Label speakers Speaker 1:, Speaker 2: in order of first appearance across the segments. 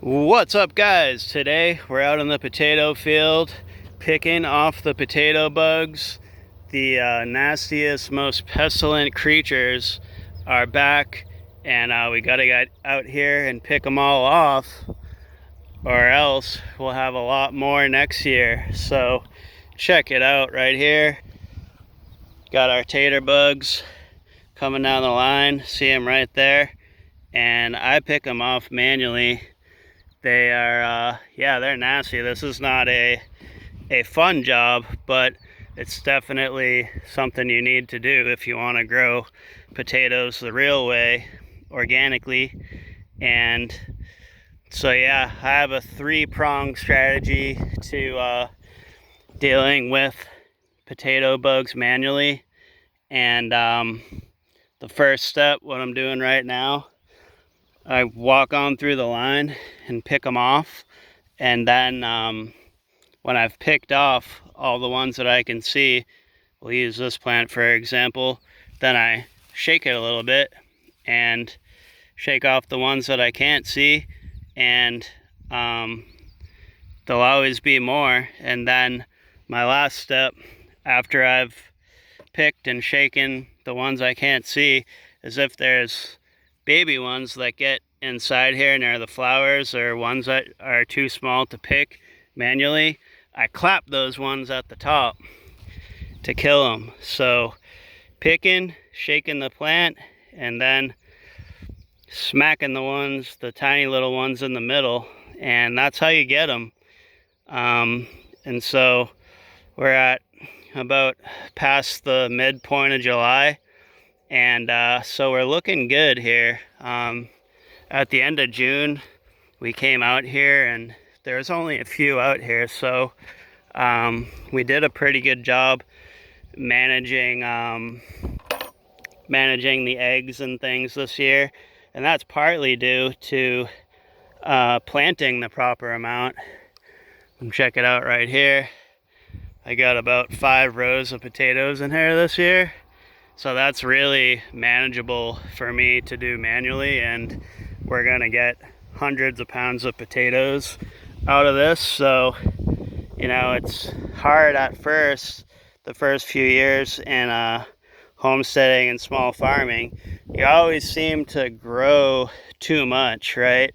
Speaker 1: What's up, guys? Today we're out in the potato field picking off the potato bugs. The nastiest, most pestilent creatures are back, and we gotta get out here and pick them all off, or else we'll have a lot more next year. So check it out right here. Got our tater bugs coming down the line. See them right there, and I pick them off manually. They are, yeah, they're nasty. This is not a fun job, but it's definitely something you need to do if you want to grow potatoes the real way, organically. And so, yeah, I have a three-pronged strategy to dealing with potato bugs manually. And the first step, what I'm doing right now, I walk on through the line and pick them off, and then when I've picked off all the ones that I can see, we'll use this plant for example, then I shake it a little bit and shake off the ones that I can't see, and there'll always be more. And then my last step, after I've picked and shaken the ones I can't see, is if there's baby ones that get inside here and are the flowers, or ones that are too small to pick manually, I clap those ones at the top to kill them. So picking, shaking the plant, and then smacking the tiny little ones in the middle, and that's how you get them. And so we're at about past the midpoint of July, and so we're looking good here. At the end of June, we came out here and there's only a few out here, so we did a pretty good job managing the eggs and things this year, and that's partly due to planting the proper amount. And check it out right here. I got about 5 rows of potatoes in here this year. So that's really manageable for me to do manually, and we're gonna get hundreds of pounds of potatoes out of this. So, you know, it's hard at first, the first few years in homesteading and small farming. You always seem to grow too much, right?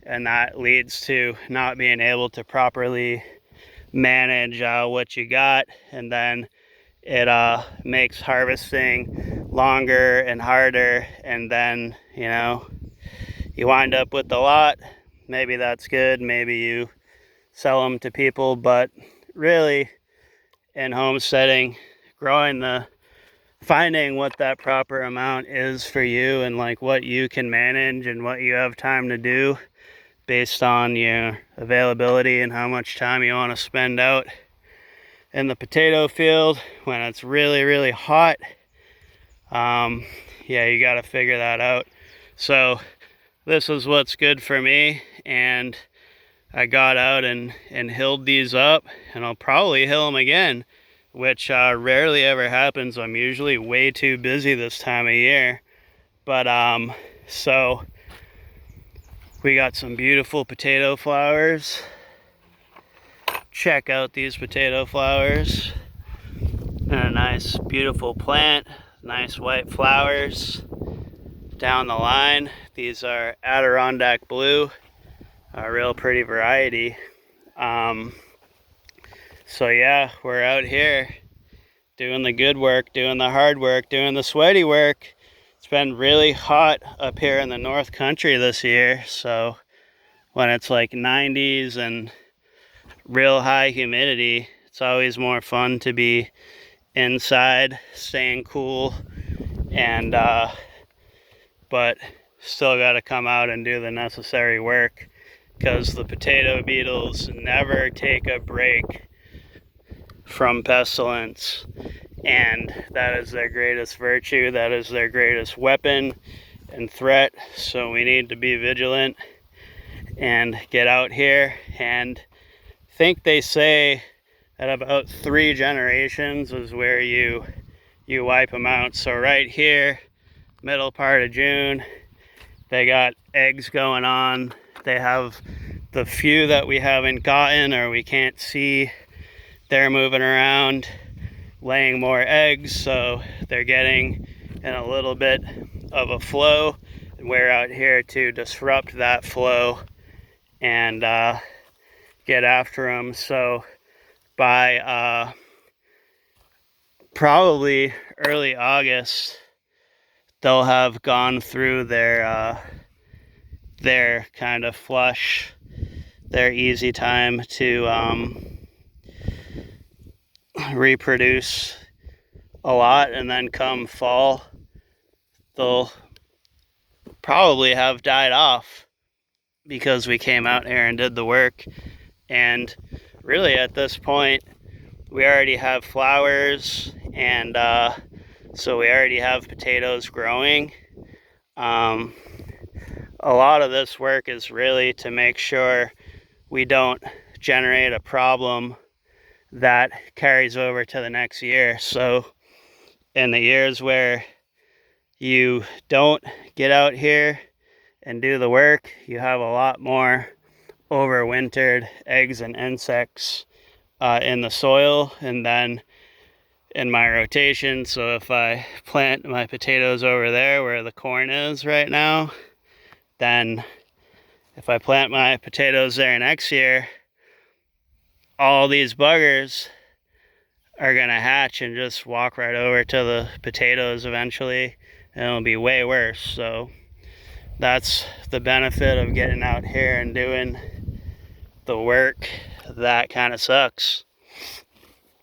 Speaker 1: And that leads to not being able to properly manage what you got, and then it makes harvesting longer and harder, and then, you know, you wind up with a lot. Maybe that's good, maybe you sell them to people, but really in homesteading, finding what that proper amount is for you, and like what you can manage and what you have time to do based on your availability and how much time you want to spend out in the potato field when it's really, really hot. Yeah, you got to figure that out. So this is what's good for me, and I got out and hilled these up, and I'll probably hill them again, which rarely ever happens. I'm usually way too busy this time of year. But so we got some beautiful potato flowers. Check out these potato flowers. And a nice beautiful plant, nice white flowers down the line. These are Adirondack blue, a real pretty variety. So yeah, we're out here doing the good work, doing the hard work, doing the sweaty work. It's been really hot up here in the North Country this year, so when it's like 90s and real high humidity, it's always more fun to be inside, staying cool, and but still got to come out and do the necessary work, because the potato beetles never take a break from pestilence, and that is their greatest virtue, that is their greatest weapon and threat. So we need to be vigilant and get out here. And I think they say that about 3 generations is where you wipe them out. So right here, middle part of June, they got eggs going on. They have the few that we haven't gotten or we can't see, they're moving around, laying more eggs, so they're getting in a little bit of a flow. And we're out here to disrupt that flow and get after them. So by probably early August, they'll have gone through their kind of flush, their easy time to reproduce a lot, and then come fall, they'll probably have died off because we came out here and did the work. And really at this point, we already have flowers, and so we already have potatoes growing. A lot of this work is really to make sure we don't generate a problem that carries over to the next year. So in the years where you don't get out here and do the work, you have a lot more overwintered eggs and insects in the soil and then in my rotation. So if I plant my potatoes over there where the corn is right now, then if I plant my potatoes there next year, all these buggers are gonna hatch and just walk right over to the potatoes eventually, and it'll be way worse. So that's the benefit of getting out here and doing the work that kind of sucks.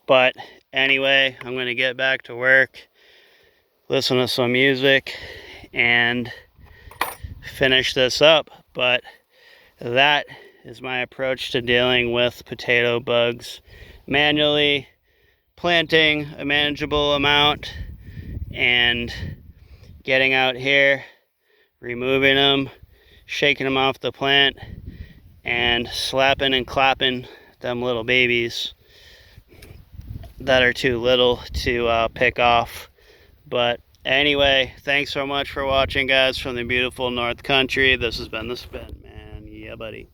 Speaker 1: But anyway, I'm gonna get back to work, listen to some music, and finish this up. But that is my approach to dealing with potato bugs: manually planting a manageable amount and getting out here, removing them, shaking them off the plant, and slapping and clapping them little babies that are too little to pick off. But anyway, thanks so much for watching, guys, from the beautiful North Country. This has been The Spin Man. Yeah, buddy.